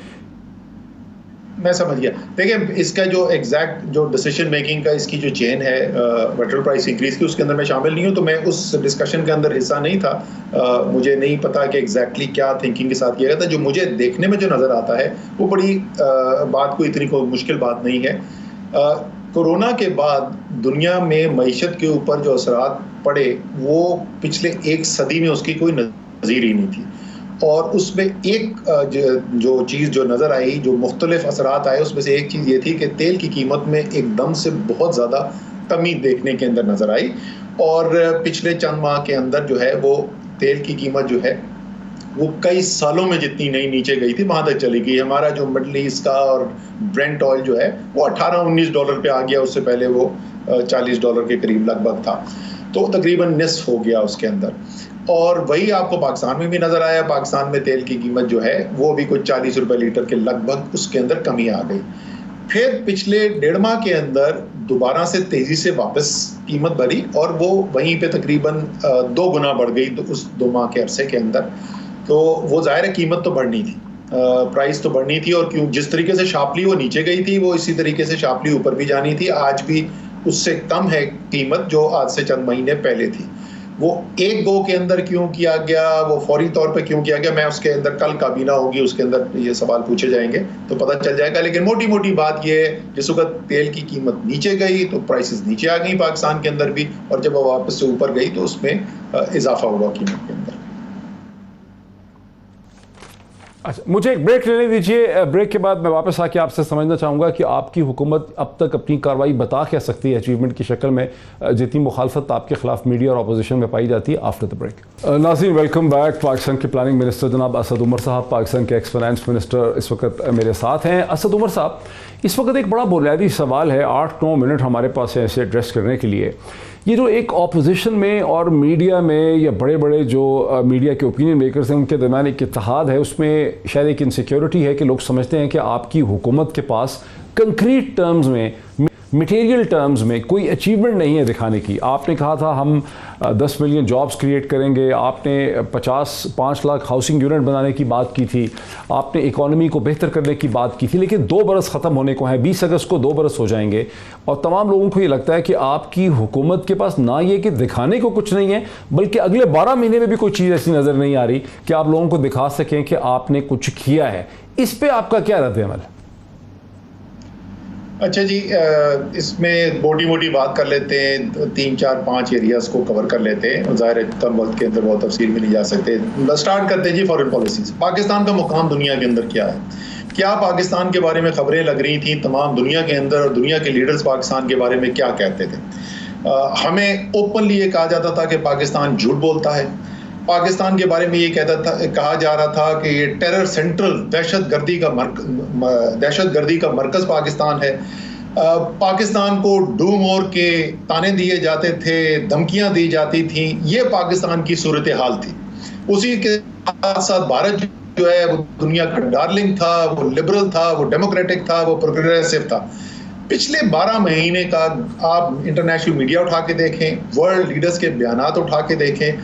मैं समझ गया। देखिए, इसका जो एग्जैक्ट जो डिसीजन मेकिंग का इसकी जो चेन है पेट्रोल प्राइस इंक्रीज की, उसके अंदर मैं शामिल नहीं हूं, तो मैं उस डिस्कशन के अंदर हिस्सा नहीं था। मुझे नहीं पता कि एग्जैक्टली क्या थिंकिंग के साथ किया गया था। जो मुझे देखने में जो नजर आता है वो बड़ी बात को इतनी कोई मुश्किल बात नहीं है। कोरोना के बाद दुनिया में मईशत के ऊपर जो असरात पड़े वो पिछले एक सदी में उसकी कोई नज़ीर ही नहीं थी, और उसमें एक जो चीज़ जो नज़र आई, जो मुख्तलिफ असरात आए, उसमें से एक चीज़ ये थी कि तेल की कीमत में एकदम से बहुत ज़्यादा कमी देखने के अंदर नज़र आई, और पिछले चंद माह के अंदर जो है वो तेल की कीमत जो है वो कई सालों में जितनी नहीं नीचे गई थी वहां तक चली गई। हमारा जो मिडल ईस्ट का और ब्रेंट ऑयल जो है वो 18-19 डॉलर पे आ गया, उससे पहले वो $40 के करीब लगभग था, तो तकरीबन निस्फ हो गया उसके अंदर। और वही आपको पाकिस्तान में भी नजर आया। पाकिस्तान में तेल की कीमत जो है वो भी कुछ 40 रुपए लीटर के लगभग उसके अंदर कमी आ गई। फिर पिछले 1.5 माह के अंदर दोबारा से तेजी से वापस कीमत बढ़ी, और वो वहीं पे तकरीबन 2 गुना बढ़ गई तो उस 2 माह के अरसे के अंदर। तो वो जाहिर है कीमत तो बढ़नी थी, प्राइस तो बढ़नी थी, और क्यों जिस तरीके से शार्पली वो नीचे गई थी वो इसी तरीके से शार्पली ऊपर भी जानी थी। आज भी उससे कम है कीमत जो आज से चंद महीने पहले थी। वो एक गो के अंदर क्यों किया गया, वो फौरी तौर पे क्यों किया गया, मैं उसके अंदर कल काबीना होगी, उसके अंदर ये सवाल पूछे जाएंगे तो पता चल जाएगा। लेकिन मोटी मोटी बात ये है, जिस वक्त तेल की कीमत नीचे गई तो प्राइसेस नीचे आ गई पाकिस्तान के अंदर भी, और जब वो वापस से ऊपर गई तो उसमें इजाफा हुआ कीमत के अंदर। अच्छा, मुझे एक ब्रेक लेने दीजिए। ब्रेक के बाद मैं वापस आके आपसे समझना चाहूँगा कि आपकी हुकूमत अब तक अपनी कार्रवाई बता क्या सकती है अचीवमेंट की शक्ल में, जितनी मुखालफत आपके खिलाफ मीडिया और अपोजिशन में पाई जाती है। आफ्टर द ब्रेक नाज़रीन, वेलकम बैक। पाकिस्तान के प्लानिंग मिनिस्टर जनाब असद उमर साहब, पाकिस्तान के एक्स फाइनेंस मिनिस्टर इस वक्त मेरे साथ हैं। असद उमर साहब, इस वक्त एक बड़ा बुनियादी सवाल है, 8-9 मिनट हमारे पास है इसे एड्रेस करने के लिए। ये जो एक ऑपोजिशन में और मीडिया में, या बड़े बड़े जो मीडिया के ओपिनियन मेकर्स हैं उनके दरमियान एक इत्तेहाद है, उसमें शायद एक इनसिक्योरिटी है कि लोग समझते हैं कि आपकी हुकूमत के पास कंक्रीट टर्म्स में, मटेरियल टर्म्स में कोई अचीवमेंट नहीं है दिखाने की। आपने कहा था हम 10 मिलियन जॉब्स क्रिएट करेंगे, आपने 5 लाख हाउसिंग यूनिट बनाने की बात की थी, आपने इकॉनमी को बेहतर करने की बात की थी, लेकिन 2 बरस ख़त्म होने को हैं, 20 अगस्त को 2 बरस हो जाएंगे, और तमाम लोगों को ये लगता है कि आपकी हुकूमत के पास ना ये कि दिखाने को कुछ नहीं है, बल्कि अगले 12 महीने में भी कोई चीज़ ऐसी नज़र नहीं आ रही कि आप लोगों को दिखा सकें कि आपने कुछ किया है। इस पर आपका क्या रद्द-ए-अमल है? अच्छा जी, इसमें मोटी मोटी बात कर लेते हैं, 3-4-5 एरियाज को कवर कर लेते हैं। ज़ाहिर है कम वक्त के अंदर बहुत तफसील में नहीं जा सकते। स्टार्ट करते हैं जी फॉरेन पॉलिसीज। पाकिस्तान का मुकाम दुनिया के अंदर क्या है? क्या पाकिस्तान के बारे में खबरें लग रही थी तमाम दुनिया के अंदर, और दुनिया के लीडर्स पाकिस्तान के बारे में क्या कहते थे? हमें ओपनली ये कहा जाता था कि पाकिस्तान झूठ बोलता है। पाकिस्तान के बारे में ये कहा जा रहा था कि ये टेरर सेंट्रल, दहशतगर्दी का मरकज़ पाकिस्तान है। पाकिस्तान को डू मोर के ताने दिए जाते थे, धमकियां दी जाती थी। ये पाकिस्तान की सूरत हाल थी। उसी के साथ साथ भारत जो है वो दुनिया का डार्लिंग था, वो लिबरल था, वो डेमोक्रेटिक था, वो प्रोग्रेसिव था। पिछले 12 महीने का आप इंटरनेशनल मीडिया उठा के देखें, वर्ल्ड लीडर्स के बयानात उठा के देखें,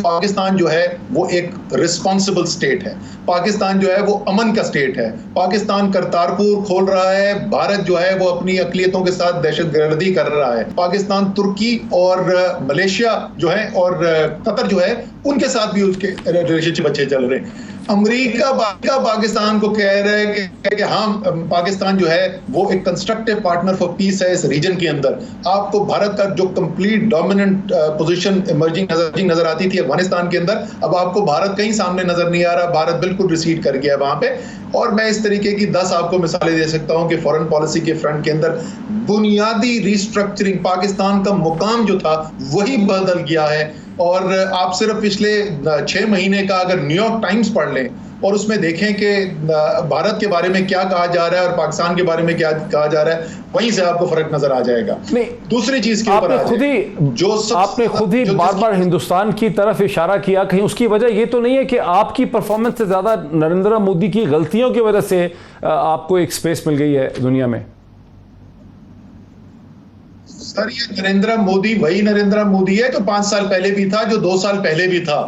पाकिस्तान जो है वो एक रिस्पॉन्सिबल स्टेट है। पाकिस्तान जो है वो अमन का स्टेट है। पाकिस्तान करतारपुर खोल रहा है। भारत जो है वो अपनी अकलियतों के साथ दहशतगर्दी कर रहा है। पाकिस्तान तुर्की और मलेशिया जो है और कतर जो है उनके साथ भी उसके रिलेशनशिप अच्छे चल रहे हैं। अमेरिका पाकिस्तान को कह रहे हैं कि हम पाकिस्तान जो है वो एक कंस्ट्रक्टिव पार्टनर फॉर पीस है इस रीजन के अंदर। आपको भारत का जो कंप्लीट डोमिनेंट पोजीशन इमर्जिंग नजर आती थी अफगानिस्तान के अंदर, अब आपको भारत कहीं सामने नजर नहीं आ रहा। भारत बिल्कुल रिसीड कर गया वहां पे। और मैं इस तरीके की 10 आपको मिसालें दे सकता हूं कि फॉरेन पॉलिसी के फ्रंट के अंदर बुनियादी रिस्ट्रक्चरिंग, पाकिस्तान का मुकाम जो था वही बदल गया है। और आप सिर्फ पिछले 6 महीने का अगर न्यूयॉर्क टाइम्स पढ़ लें और उसमें देखें कि भारत के बारे में क्या कहा जा रहा है और पाकिस्तान के बारे में क्या कहा जा रहा है, वहीं से आपको फर्क नजर आ जाएगा। दूसरी चीज के ऊपर आपने खुद ही बार बार हिंदुस्तान की तरफ इशारा किया, कहीं उसकी वजह ये तो नहीं है कि आपकी परफॉर्मेंस से ज्यादा नरेंद्र मोदी की गलतियों की वजह से आपको एक स्पेस मिल गई है दुनिया में? सर, ये नरेंद्र मोदी वही नरेंद्र मोदी है जो 5 साल पहले भी था, जो 2 साल पहले भी था।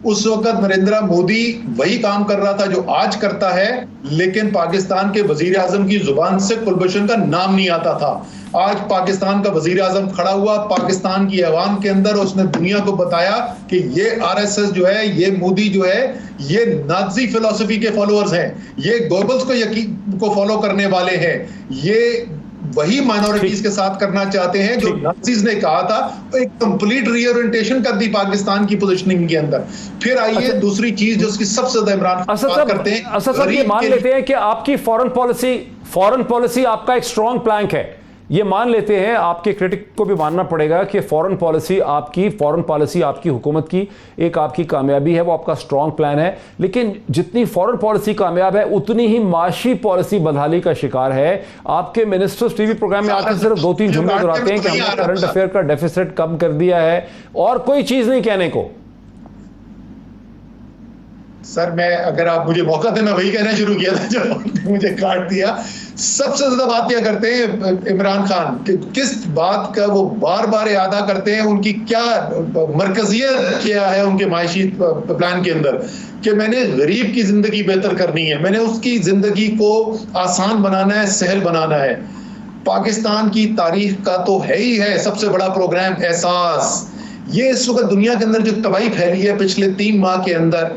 उस वक्त नरेंद्र मोदी वही काम कर रहा था जो आज करता है, लेकिन पाकिस्तान के वजीर आजम की जुबान से कुलभूषण का नाम नहीं आता था। आज पाकिस्तान का वजीर आजम खड़ा हुआ पाकिस्तान की अवाम के अंदर, उसने दुनिया को बताया कि ये आरएसएस जो है, ये मोदी जो है, ये नाजी फिलॉसफी के फॉलोअर्स हैं, ये गोबल्स को फॉलो करने वाले हैं, ये वही माइनॉरिटीज के साथ करना चाहते हैं जो नाजीज ने कहा था। एक कंप्लीट रीओरिएंटेशन कर दी पाकिस्तान की पोजीशनिंग के अंदर। फिर आइए दूसरी चीज जो उसकी सबसे ज्यादा इमरान खान करते हैं। असद, ये मान लेते हैं कि आपकी फॉरेन पॉलिसी आपका एक स्ट्रॉन्ग प्लैंक है। ये मान लेते हैं, आपके क्रिटिक को भी मानना पड़ेगा कि फॉरेन पॉलिसी आपकी हुकूमत की एक आपकी कामयाबी है, वो आपका स्ट्रॉन्ग प्लान है। लेकिन जितनी फॉरेन पॉलिसी कामयाब है उतनी ही माशी पॉलिसी बदहाली का शिकार है। आपके मिनिस्टर्स टीवी प्रोग्राम में आकर सिर्फ 2-3 जुमले दोहराते हैं कि हमने करंट अफेयर का डेफिसिट कम कर दिया है और कोई चीज नहीं कहने को। सर, मैं अगर आप मुझे मौका दें मैं वही कहना शुरू किया था जो मुझे काट दिया। सबसे ज्यादा बात क्या करते हैं इमरान खान, किस बात का वो बार बार यादा करते हैं, उनकी क्या मरकजियत क्या है उनके मायशी प्लान के अंदर कि मैंने गरीब की जिंदगी बेहतर करनी है, मैंने उसकी जिंदगी को आसान बनाना है, सहल बनाना है। पाकिस्तान की तारीख का तो है ही है सबसे बड़ा प्रोग्राम एहसास। ये इस वक्त दुनिया के अंदर जो तबाही फैली है पिछले 3 माह के अंदर,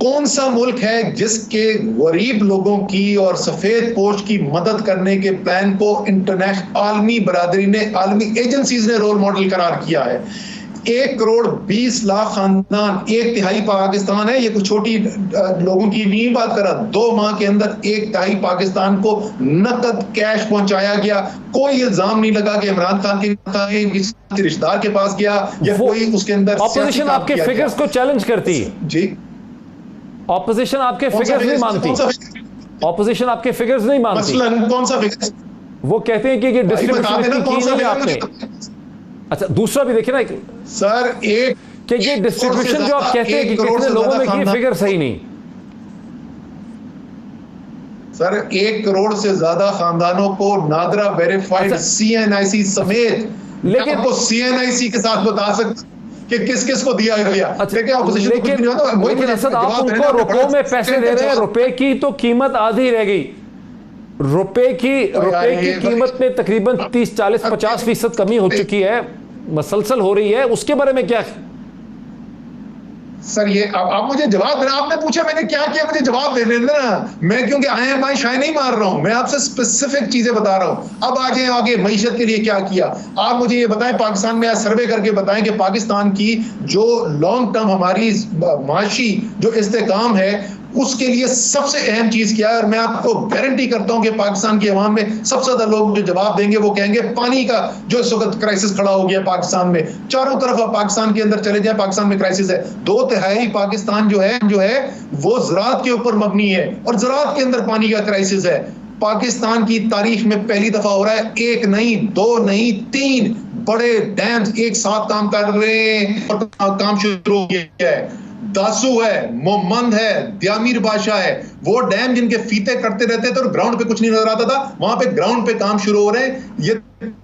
कौन सा मुल्क है जिसके गरीब लोगों की और सफेद पोश की मदद करने के प्लान को इंटरनेशनल आलमी बरादरी ने, आलमी एजेंसीज ने रोल मॉडल करार किया है। 1 करोड़ 20 लाख खानदान, 1/3 पाकिस्तान है। ये कुछ छोटी लोगों की नहीं बात कर रहा। 2 माह के अंदर 1/3 पाकिस्तान को नकद कैश पहुंचाया गया। कोई इल्जाम नहीं लगा कि इमरान खान के रिश्तेदार के पास गया या कोई उसके अंदर। ऑपोजिशन आपके फिगर्स को चैलेंज करती जी। ऑपोजिशन आपके फिगर्स नहीं मानती। ऑपोजिशन आपके फिगर्स नहीं मानती। कौन सा फिगर? वो कहते हैं कि ये डिस्ट्रीब्यूशन की नहीं आपने। अच्छा, दूसरा भी देखिए ना सर, एक कि ये डिस्ट्रीब्यूशन जो आप कहते हैं कि कितने लोगों में की, फिगर सही नहीं। सर, 1 करोड़ से ज्यादा खानदानों को नादरा वेरीफाइड CNIC समेत, लेकिन आपको CNIC के साथ बता सकते कि किस किस को दिया गया। लेकिन असद, आप उनको रुपयों में पैसे दे रहे हैं, रुपए की तो कीमत आधी रह गई। रुपए की कीमत में तकरीबन 30, 40, 50% कमी हो चुकी है, मसलसल हो रही है। उसके बारे में क्या? सर, ये आप मुझे जवाब देना। आपने पूछा मैंने क्या किया, मुझे जवाब दे देना ना। मैं क्योंकि आए शाय नहीं मार रहा हूं, मैं आपसे स्पेसिफिक चीजें बता रहा हूं। अब आगे मईशत के लिए क्या किया आप मुझे ये बताएं। पाकिस्तान में सर्वे करके बताएं कि पाकिस्तान की जो लॉन्ग टर्म हमारी माशी जो इस्तेकाम है उसके लिए सबसे अहम चीज क्या है। और मैं आपको गारंटी करता हूं कि पाकिस्तान की अवाम में सबसे ज्यादा लोग जो जवाब देंगे वो कहेंगे पानी का जो इस वक्त क्राइसिस खड़ा हो गया पाकिस्तान में। चारों तरफ आप पाकिस्तान के अंदर चले जाए, पाकिस्तान में क्राइसिस है। 2/3 पाकिस्तान जो है वो ज़राअत के ऊपर मबनी है और ज़राअत के अंदर पानी का क्राइसिस है। पाकिस्तान की तारीख में पहली दफा हो रहा है, एक नहीं, दो नहीं, 3 बड़े डैम्स एक साथ काम कर रहे हैं और काम शुरू हो गया है। दासू है, मोहम्मद है, दियामीर बादशाह है, वो डैम जिनके फीते कटते रहते थे और ग्राउंड पे कुछ नहीं नजर आता था, वहां पे ग्राउंड पे काम शुरू हो रहे हैं। ये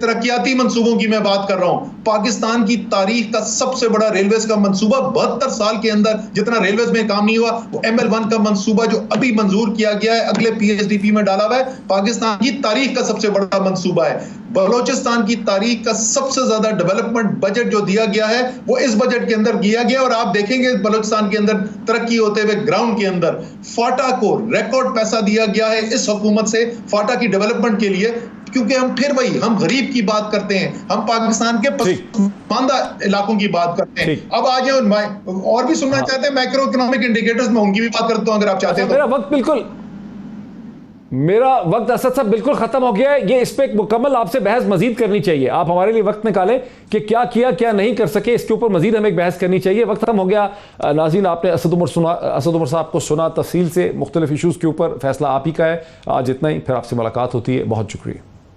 तरक्याती मंसूबों की मैं बात कर रहा हूं। पाकिस्तान की तारीख का सबसे बड़ा रेलवेज का मंसूबा 72 साल के अंदर जितना रेलवेज में काम नहीं हुआ, वो ML1 का मंसूबा जो अभी मंजूर किया गया है, अगले PSDP में डाला हुआ है, पाकिस्तान की तारीख का सबसे बड़ा मंसूबा है। बलोचिस्तान की तारीख का सबसे ज्यादा डेवलपमेंट बजट जो दिया गया है वो इस बजट के अंदर दिया गया, और आप देखेंगे बलोचिस्तान के अंदर तरक्की होते हुए ग्राउंड के अंदर। फाटा को रिकॉर्ड पैसा दिया गया है इस हुकूमत से फाटा की डेवलपमेंट के लिए, क्योंकि हम गरीब की बात करते हैं, हम पाकिस्तान के पसमानदा इलाकों की बात करते हैं। अब आज और भी सुनना चाहते हैं मैक्रो इकोनॉमिक इंडिकेटर्स में, उनकी भी बात करता हूं अगर आप चाहते हैं तो। मेरा वक्त असद साहब बिल्कुल खत्म हो गया है। ये इस पे मुकम्मल आपसे बहस मजीद करनी चाहिए, आप हमारे लिए वक्त निकालें कि क्या किया क्या नहीं कर सके, इसके ऊपर मजीद हमें एक बहस करनी चाहिए। वक्त खत्म हो गया। नाज़रीन, आपने असद उमर साहब को सुना, तफसील से मुख्तलिफ इशूज़ के ऊपर फैसला आप ही का है। आज इतना ही, फिर आपसे मुलाकात होती है। बहुत शुक्रिया।